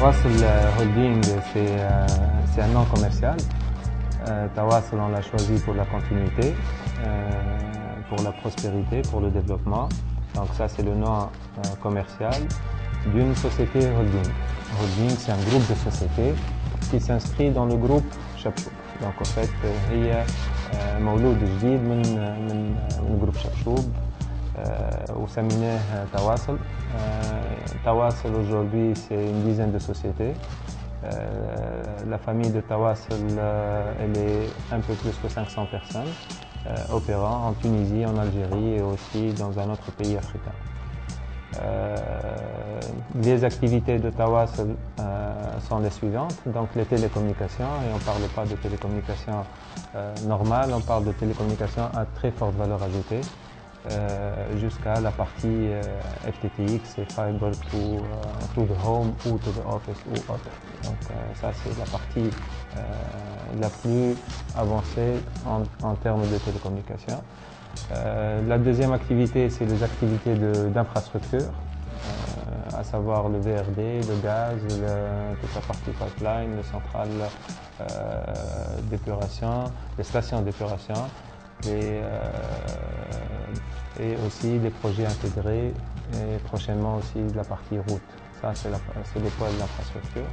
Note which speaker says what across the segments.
Speaker 1: Tawasul Holding, c'est un nom commercial. Tawasul, on l'a choisi pour la continuité, pour la prospérité, pour le développement. Donc ça, c'est le nom commercial d'une société holding. Holding, c'est un groupe de sociétés qui s'inscrit dans le groupe Chabchoub. Donc en fait, هي مولود جديد من groupe Chabchoub. وسميناه Tawasul. Tawasul aujourd'hui c'est une dizaine de sociétés. La famille de Tawasul, elle est un peu plus que 500 personnes opérant en Tunisie, en Algérie et aussi dans un autre pays africain. Les activités de Tawasul sont les suivantes, donc les télécommunications, et on ne parle pas de télécommunications normales, on parle de télécommunications à très forte valeur ajoutée, jusqu'à la partie FTTX et Fiber to the Home ou to the Office ou autre. Donc ça c'est la partie la plus avancée en termes de télécommunications. La deuxième activité, c'est les activités d'infrastructure, à savoir le VRD, le gaz, toute la partie pipeline, les centrales d'épuration, les stations d'épuration et aussi les projets intégrés et prochainement aussi la partie route. Ça, c'est le pôle d'infrastructure.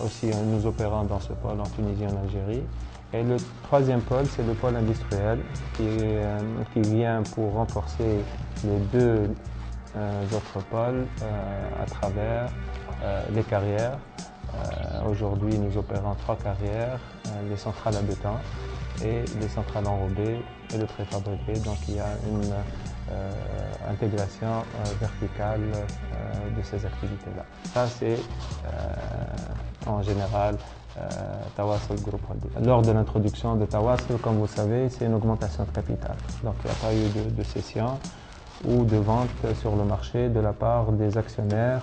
Speaker 1: Aussi, nous opérons dans ce pôle en Tunisie et en Algérie. Et le troisième pôle, c'est le pôle industriel qui vient pour renforcer les deux autres pôles à travers les carrières. Aujourd'hui, nous opérons 3 carrières, les centrales à béton et les centrales enrobées et le préfabriqué. Donc il y a une intégration verticale de ces activités-là. Ça c'est en général Tawasul Group Holding. Lors de l'introduction de Tawasul, comme vous savez, c'est une augmentation de capital. Donc il n'y a pas eu de cession ou de vente sur le marché de la part des actionnaires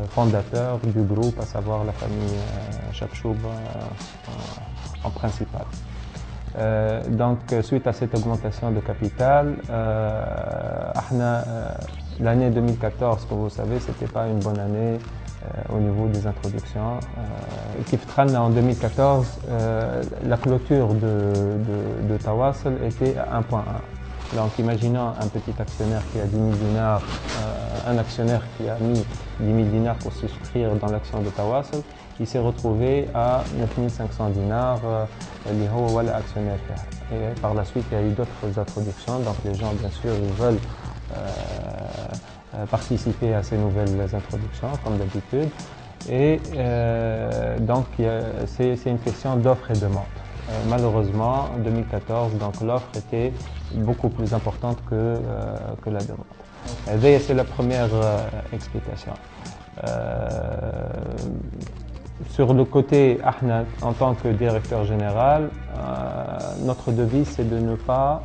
Speaker 1: fondateurs du groupe, à savoir la famille Chabchoub en principal. Donc suite à cette augmentation de capital, l'année 2014, comme vous savez, c'était pas une bonne année au niveau des introductions. En 2014, la clôture de Tawasul était à 1.1. Donc imaginons un petit actionnaire qui a 10 000 dinars, un actionnaire qui a mis 10 000 dinars pour souscrire dans l'action de Tawasul, il s'est retrouvé à 9 500 dinars, actionnaire. Et par la suite, il y a eu d'autres introductions, donc les gens bien sûr ils veulent participer à ces nouvelles introductions comme d'habitude. Et donc c'est une question d'offre et demande. Malheureusement, en 2014, donc l'offre était beaucoup plus importante que la demande. C'est la première explication. Sur le côté Ahna, en tant que directeur général, notre devise c'est de ne pas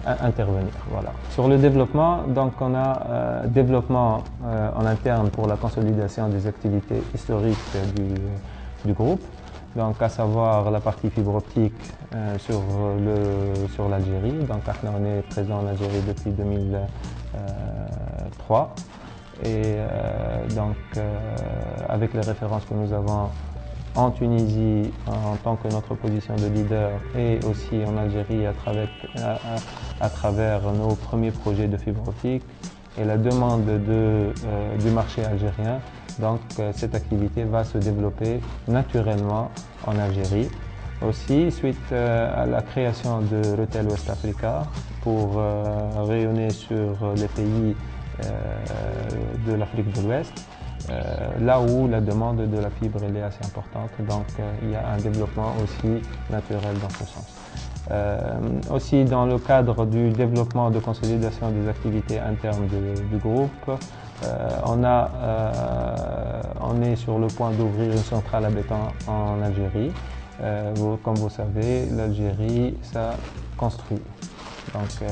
Speaker 1: intervenir. Voilà. Sur le développement, donc on a développement en interne pour la consolidation des activités historiques du groupe. Donc à savoir la partie fibre optique sur l'Algérie. Donc on est présent en Algérie depuis 2003 et donc avec les références que nous avons en Tunisie en tant que notre position de leader et aussi en Algérie à travers nos premiers projets de fibre optique et la demande du marché algérien. Donc cette activité va se développer naturellement en Algérie. Aussi, suite à la création de Retail West Africa pour rayonner sur les pays de l'Afrique de l'Ouest, là où la demande de la fibre elle est assez importante. Donc il y a un développement aussi naturel dans ce sens. Aussi dans le cadre du développement de consolidation des activités internes du groupe, on est sur le point d'ouvrir une centrale à béton en Algérie. Comme vous savez, l'Algérie, ça construit. Donc,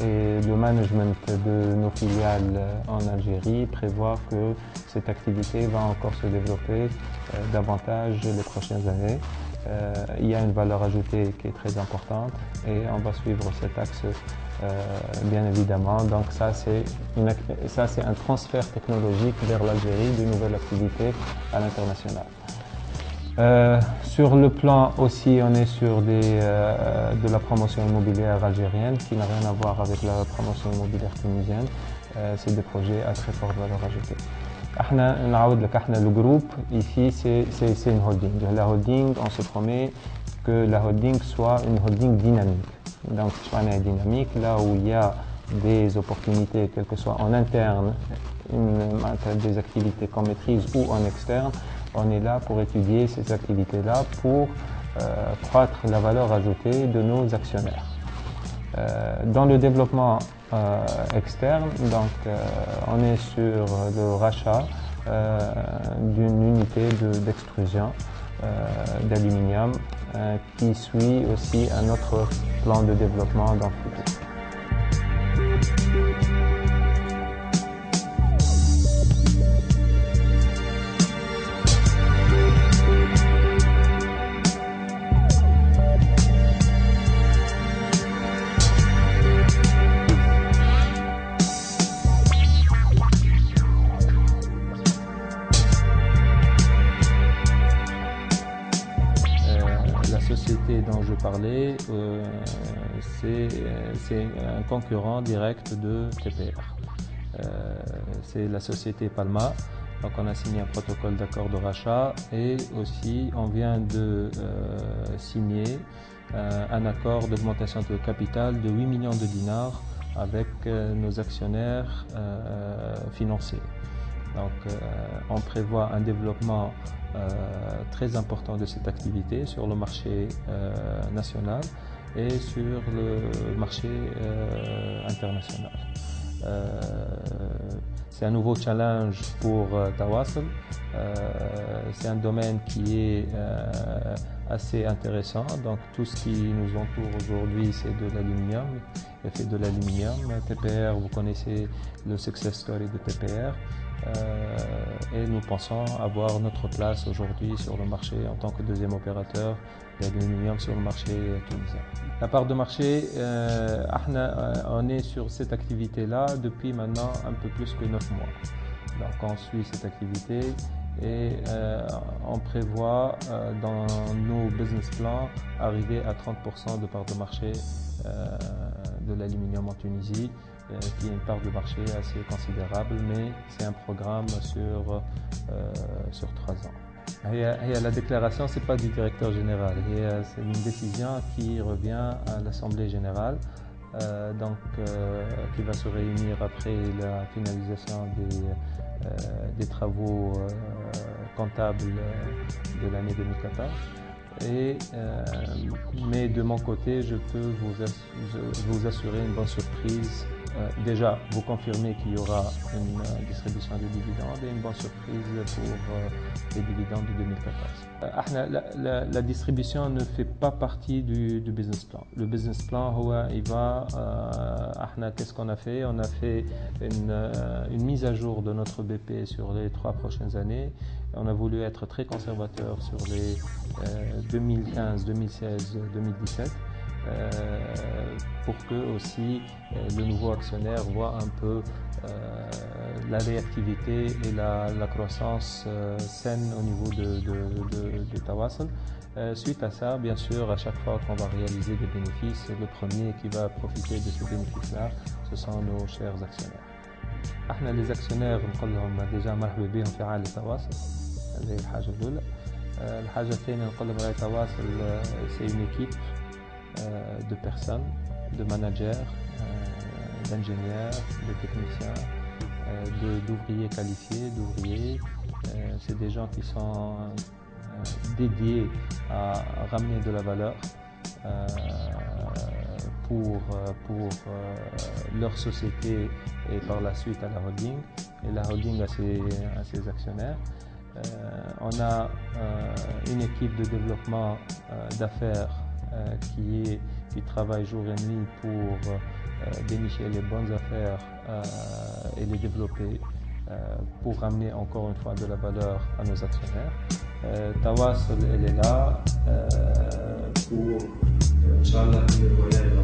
Speaker 1: et le management de nos filiales en Algérie prévoit que cette activité va encore se développer davantage les prochaines années. il y a une valeur ajoutée qui est très importante et on va suivre cet axe bien évidemment. Donc ça c'est un transfert technologique vers l'Algérie de nouvelles activités à l'international. Sur le plan aussi, on est sur de la promotion immobilière algérienne qui n'a rien à voir avec la promotion immobilière tunisienne. C'est des projets à très forte valeur ajoutée. Le groupe ici c'est une holding. La holding, on se promet que la holding soit une holding dynamique. Donc dynamique, là où il y a des opportunités, quelles que soient en interne, des activités qu'on maîtrise ou en externe, on est là pour étudier ces activités-là pour croître la valeur ajoutée de nos actionnaires. Dans le développement externe, donc, on est sur le rachat d'une unité d'extrusion d'aluminium qui suit aussi un autre plan de développement dans le futur. La société dont je parlais, c'est un concurrent direct de TPR. C'est la société Palma. Donc on a signé un protocole d'accord de rachat et aussi on vient de signer un accord d'augmentation de capital de 8 millions de dinars avec nos actionnaires financiers. Donc on prévoit un développement très important de cette activité sur le marché national et sur le marché international. C'est un nouveau challenge pour Tawassul. C'est un domaine qui est assez intéressant. Donc tout ce qui nous entoure aujourd'hui, c'est de l'aluminium, fait de l'aluminium. TPR, vous connaissez le success story de TPR. Et nous pensons avoir notre place aujourd'hui sur le marché en tant que deuxième opérateur d'aluminium sur le marché tunisien. La part de marché, on est sur cette activité-là depuis maintenant un peu plus que 9 mois. Donc on suit cette activité et on prévoit dans nos business plans arriver à 30% de part de marché de l'aluminium en Tunisie, qui est une part de marché assez considérable, mais c'est un programme sur 3 ans. Et la déclaration, ce n'est pas du directeur général, c'est une décision qui revient à l'Assemblée générale, qui va se réunir après la finalisation des travaux comptables de l'année 2014. Mais de mon côté, je peux vous assurer une bonne surprise. Déjà, vous confirmer qu'il y aura une distribution de dividendes et une bonne surprise pour les dividendes de 2014. La distribution ne fait pas partie du business plan. Le business plan, qu'est-ce qu'on a fait? On a fait une mise à jour de notre BP sur les 3 prochaines années. On a voulu être très conservateur sur les 2015, 2016, 2017. Pour que aussi le nouveau actionnaire voit un peu la réactivité et la croissance saine au niveau de Tawassul. Suite à ça, bien sûr, à chaque fois qu'on va réaliser des bénéfices, le premier qui va profiter de ces bénéfices-là, ce sont nos chers actionnaires. Les actionnaires, نقول لهم déjà مرحبا بهم في عائلة تواصل. هذه الحاجة الأولى. الحاجة الثانية نقول لهم عائلة تواصل c'est une équipe de personnes, de managers, d'ingénieurs, de techniciens, d'ouvriers qualifiés, d'ouvriers. C'est des gens qui sont dédiés à ramener de la valeur pour leur société et par la suite à la holding, et la holding à ses actionnaires. On a une équipe de développement d'affaires qui travaille jour et nuit pour dénicher les bonnes affaires et les développer pour ramener encore une fois de la valeur à nos actionnaires. Tawasul, elle est là pour, Inch'Allah, le voyage